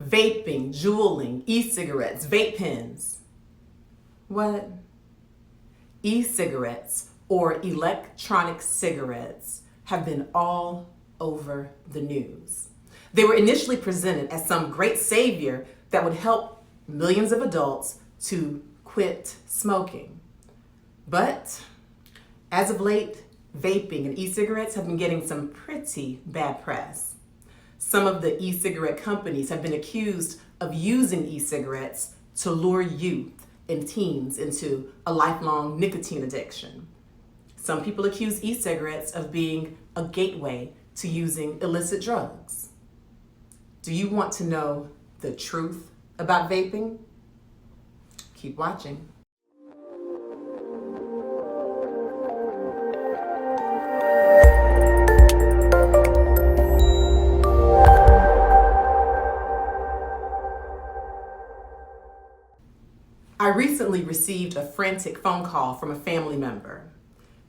vaping, juuling, e-cigarettes, vape pens. What? E-cigarettes or electronic cigarettes have been all over the news. They were initially presented as some great savior that would help millions of adults to quit smoking. But as of late, vaping and e-cigarettes have been getting some pretty bad press. Some of the e-cigarette companies have been accused of using e-cigarettes to lure youth and teens into a lifelong nicotine addiction. Some people accuse e-cigarettes of being a gateway to using illicit drugs. Do you want to know the truth about vaping? Keep watching. I recently received a frantic phone call from a family member.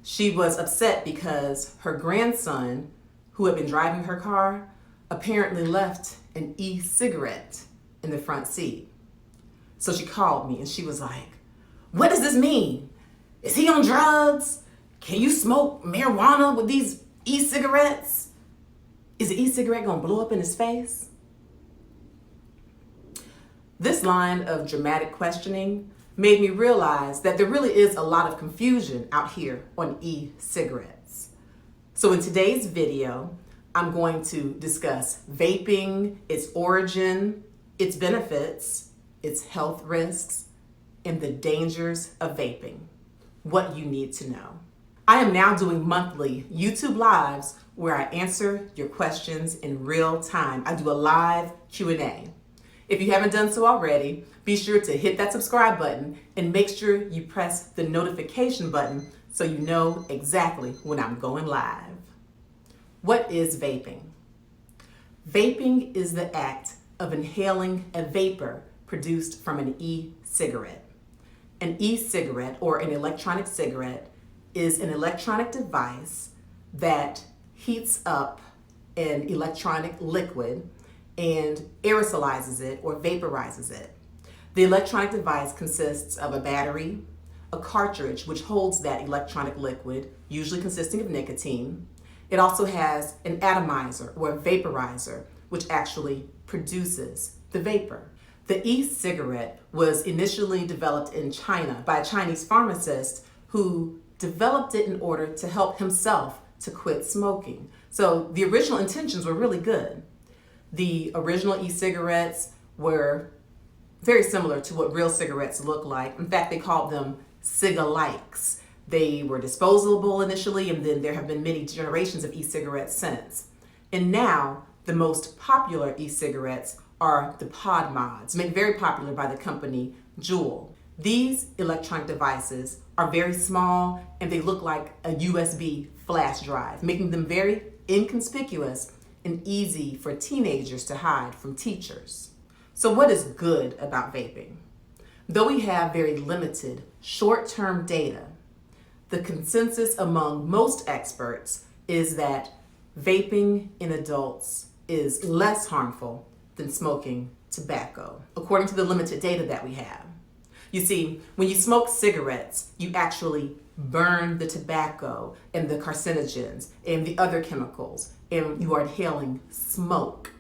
She was upset because her grandson, who had been driving her car, apparently left an e-cigarette in the front seat. So she called me and she was like, "What does this mean? Is he on drugs? Can you smoke marijuana with these e-cigarettes? Is the e-cigarette gonna blow up in his face?" This line of dramatic questioning made me realize that there really is a lot of confusion out here on e-cigarettes. So in today's video, I'm going to discuss vaping, its origin, its benefits, its health risks, and the dangers of vaping, what you need to know. I am now doing monthly YouTube Lives where I answer your questions in real time. I do a live Q&A. If you haven't done so already, be sure to hit that subscribe button and make sure you press the notification button so you know exactly when I'm going live. What is vaping? Vaping is the act of inhaling a vapor produced from an e-cigarette. An e-cigarette or an electronic cigarette is an electronic device that heats up an electronic liquid and aerosolizes it or vaporizes it. The electronic device consists of a battery, a cartridge which holds that electronic liquid, usually consisting of nicotine. It also has an atomizer or a vaporizer, which actually produces the vapor. The e-cigarette was initially developed in China by a Chinese pharmacist who developed it in order to help himself to quit smoking. So the original intentions were really good. The original e-cigarettes were very similar to what real cigarettes look like. In fact, they called them cig-alikes. They were disposable initially, and then there have been many generations of e-cigarettes since. And now, the most popular e-cigarettes are the pod mods, made very popular by the company JUUL. These electronic devices are very small and they look like a USB flash drive, making them very inconspicuous and easy for teenagers to hide from teachers. So what is good about vaping? Though we have very limited short-term data, the consensus among most experts is that vaping in adults is less harmful than smoking tobacco, according to the limited data that we have. You see, when you smoke cigarettes, you actually burn the tobacco and the carcinogens and the other chemicals, and you are inhaling smoke.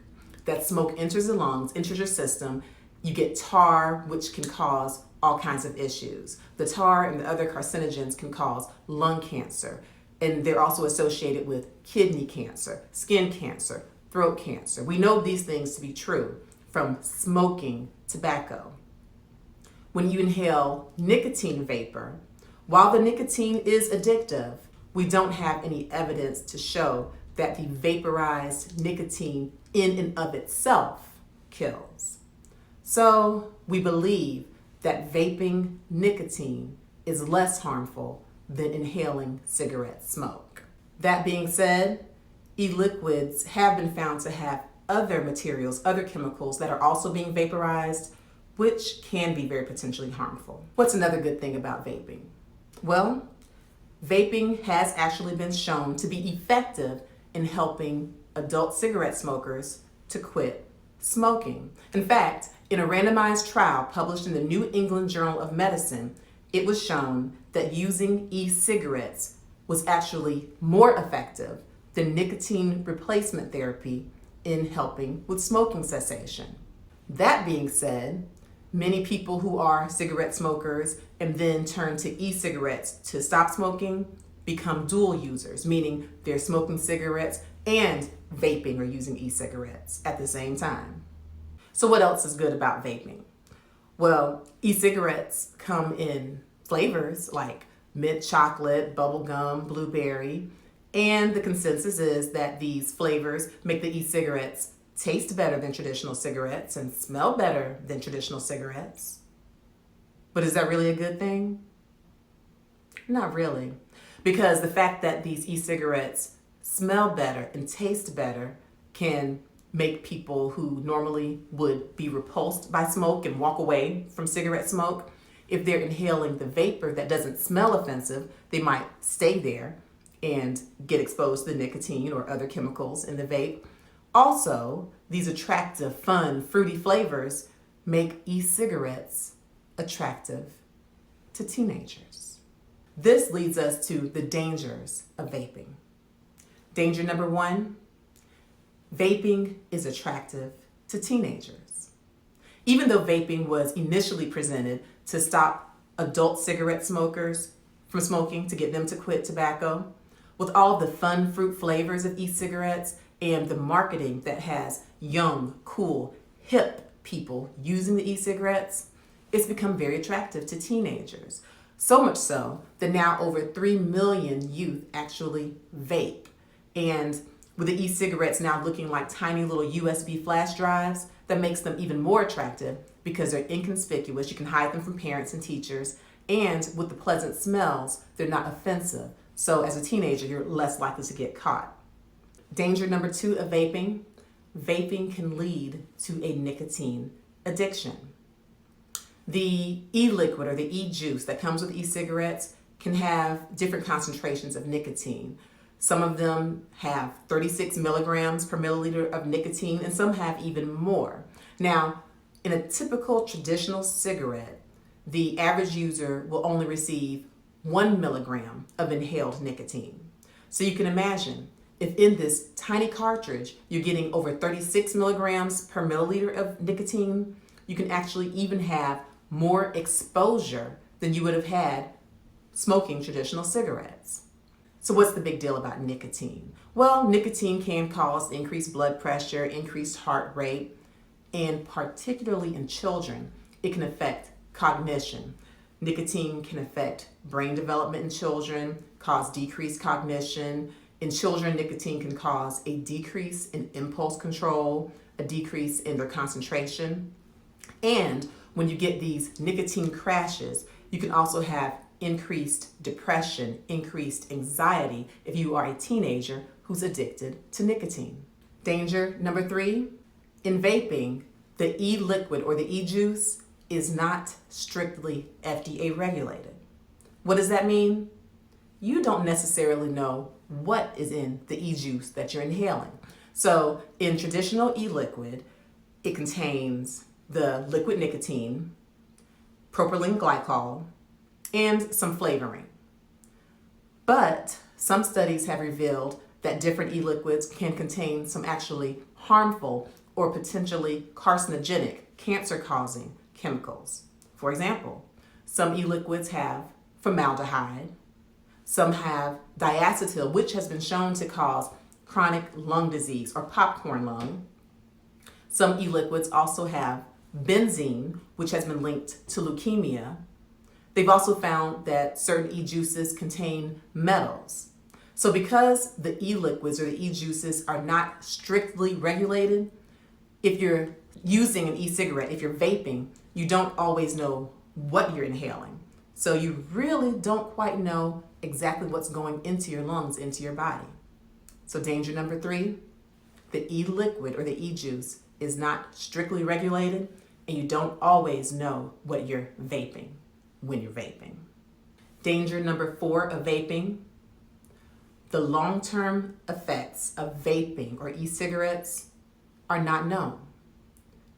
That smoke enters the lungs, enters your system. You get tar, which can cause all kinds of issues. The tar and the other carcinogens can cause lung cancer, and they're also associated with kidney cancer, skin cancer, throat cancer. We know these things to be true from smoking tobacco. When you inhale nicotine vapor, while the nicotine is addictive, we don't have any evidence to show that the vaporized nicotine in and of itself kills. So we believe that vaping nicotine is less harmful than inhaling cigarette smoke. That being said, e-liquids have been found to have other materials, other chemicals that are also being vaporized, which can be very potentially harmful. What's another good thing about vaping? Well, vaping has actually been shown to be effective in helping adult cigarette smokers to quit smoking. In fact, in a randomized trial published in the New England Journal of Medicine, it was shown that using e-cigarettes was actually more effective than nicotine replacement therapy in helping with smoking cessation. That being said, many people who are cigarette smokers and then turn to e-cigarettes to stop smoking become dual users, meaning they're smoking cigarettes and vaping or using e-cigarettes at the same time. So what else is good about vaping? Well, e-cigarettes come in flavors like mint chocolate, bubblegum, blueberry, and the consensus is that these flavors make the e-cigarettes taste better than traditional cigarettes and smell better than traditional cigarettes. But is that really a good thing? Not really, because the fact that these e-cigarettes smell better and taste better can make people who normally would be repulsed by smoke and walk away from cigarette smoke. If they're inhaling the vapor that doesn't smell offensive, they might stay there and get exposed to the nicotine or other chemicals in the vape. Also, these attractive, fun, fruity flavors make e-cigarettes attractive to teenagers. This leads us to the dangers of vaping. Danger number one, vaping is attractive to teenagers. Even though vaping was initially presented to stop adult cigarette smokers from smoking, to get them to quit tobacco, with all the fun fruit flavors of e-cigarettes and the marketing that has young, cool, hip people using the e-cigarettes, it's become very attractive to teenagers. So much so that now over 3 million youth actually vape. And with the e-cigarettes now looking like tiny little USB flash drives, that makes them even more attractive because they're inconspicuous. You can hide them from parents and teachers. And with the pleasant smells, they're not offensive. So as a teenager, you're less likely to get caught. Danger number two of vaping, vaping can lead to a nicotine addiction. The e-liquid or the e-juice that comes with e-cigarettes can have different concentrations of nicotine. Some of them have 36 milligrams per milliliter of nicotine, and some have even more. Now, in a typical traditional cigarette, the average user will only receive 1 milligram of inhaled nicotine. So you can imagine, if in this tiny cartridge you're getting over 36 milligrams per milliliter of nicotine, you can actually even have more exposure than you would have had smoking traditional cigarettes. So what's the big deal about nicotine? Well, nicotine can cause increased blood pressure, increased heart rate, and particularly in children, it can affect cognition. Nicotine can affect brain development in children, cause decreased cognition. In children, nicotine can cause a decrease in impulse control, a decrease in their concentration. And when you get these nicotine crashes, you can also have increased depression, increased anxiety if you are a teenager who's addicted to nicotine. Danger number three, in vaping, the e-liquid or the e-juice is not strictly FDA regulated. What does that mean? You don't necessarily know what is in the e-juice that you're inhaling. So in traditional e-liquid, it contains the liquid nicotine, propylene glycol, and some flavoring. But some studies have revealed that different e-liquids can contain some actually harmful or potentially carcinogenic, cancer-causing chemicals. For example, some e-liquids have formaldehyde, some have diacetyl, which has been shown to cause chronic lung disease or popcorn lung. Some e-liquids also have benzene, which has been linked to leukemia. They've also found that certain e-juices contain metals. So because the e-liquids or the e-juices are not strictly regulated, if you're using an e-cigarette, if you're vaping, you don't always know what you're inhaling. So you really don't quite know exactly what's going into your lungs, into your body. So danger number three, the e-liquid or the e-juice is not strictly regulated, and you don't always know what you're vaping when you're vaping. Danger number four of vaping, the long-term effects of vaping or e-cigarettes are not known.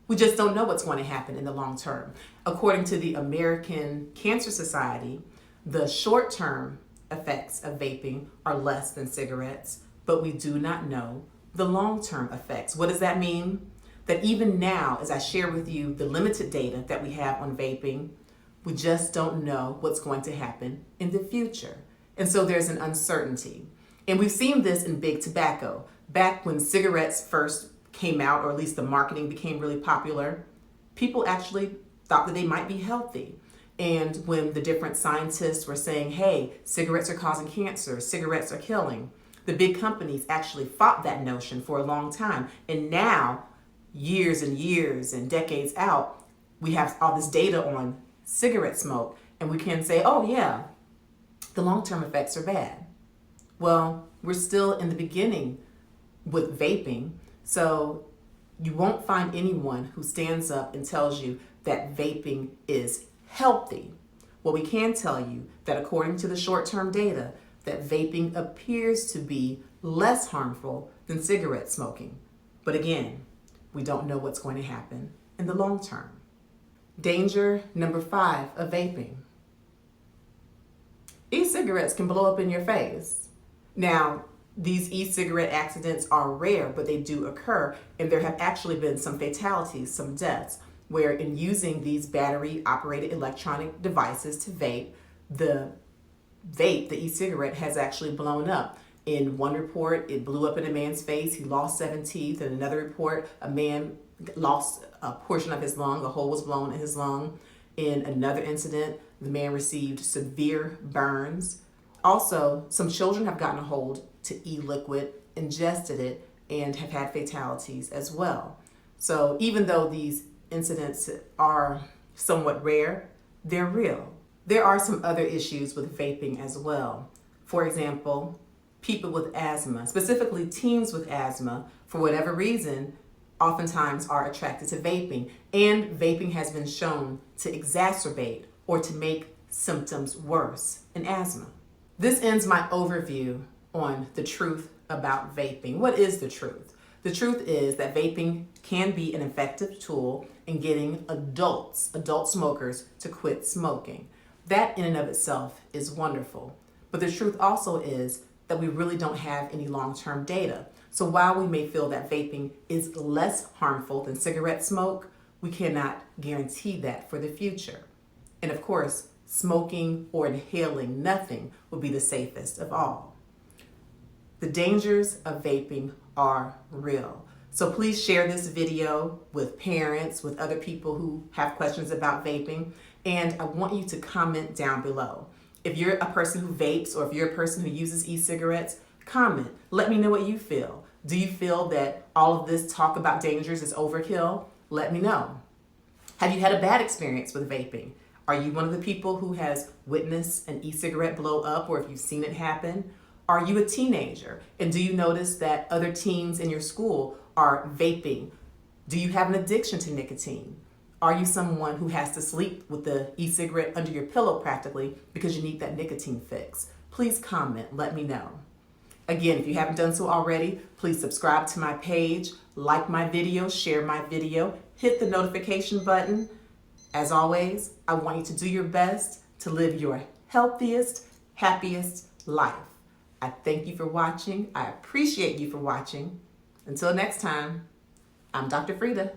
We just don't know what's going to happen in the long term. According to the American Cancer Society, the short-term effects of vaping are less than cigarettes, but we do not know the long-term effects. What does that mean? That even now, as I share with you the limited data that we have on vaping, we just don't know what's going to happen in the future. And so there's an uncertainty. And we've seen this in big tobacco. Back when cigarettes first came out, or at least the marketing became really popular, people actually thought that they might be healthy. And when the different scientists were saying, hey, cigarettes are causing cancer, cigarettes are killing, the big companies actually fought that notion for a long time. And now, years and years and decades out, we have all this data on cigarette smoke, and we can say, oh yeah, the long-term effects are bad. Well, we're still in the beginning with vaping, so you won't find anyone who stands up and tells you that vaping is healthy. Well, we can tell you that according to the short-term data, that vaping appears to be less harmful than cigarette smoking. But again, we don't know what's going to happen in the long term. Danger number 5 of vaping. E-cigarettes can blow up in your face. Now, these e-cigarette accidents are rare, but they do occur, and there have actually been some fatalities, some deaths, where in using these battery-operated electronic devices to vape, the e-cigarette has actually blown up. In one report, it blew up in a man's face. He lost 7 teeth. In another report, a man lost a portion of his lung. A hole was blown in his lung. In another incident, the man received severe burns. Also, some children have gotten a hold to e-liquid, ingested it, and have had fatalities as well. So even though these incidents are somewhat rare, they're real. There are some other issues with vaping as well. For example, people with asthma, specifically teens with asthma, for whatever reason, oftentimes are attracted to vaping. And vaping has been shown to exacerbate or to make symptoms worse in asthma. This ends my overview on the truth about vaping. What is the truth? The truth is that vaping can be an effective tool in getting adult smokers to quit smoking. That in and of itself is wonderful. But the truth also is that we really don't have any long-term data. So while we may feel that vaping is less harmful than cigarette smoke, we cannot guarantee that for the future. And of course, smoking or inhaling nothing will be the safest of all. The dangers of vaping are real. So please share this video with parents, with other people who have questions about vaping, and I want you to comment down below. If you're a person who vapes or if you're a person who uses e-cigarettes, comment. Let me know what you feel. Do you feel that all of this talk about dangers is overkill? Let me know. Have you had a bad experience with vaping? Are you one of the people who has witnessed an e-cigarette blow up, or if you've seen it happen? Are you a teenager? And do you notice that other teens in your school are vaping? Do you have an addiction to nicotine? Are you someone who has to sleep with the e-cigarette under your pillow practically because you need that nicotine fix? Please comment, let me know. Again, if you haven't done so already, please subscribe to my page, like my video, share my video, hit the notification button. As always, I want you to do your best to live your healthiest, happiest life. I thank you for watching. I appreciate you for watching. Until next time, I'm Dr. Frita.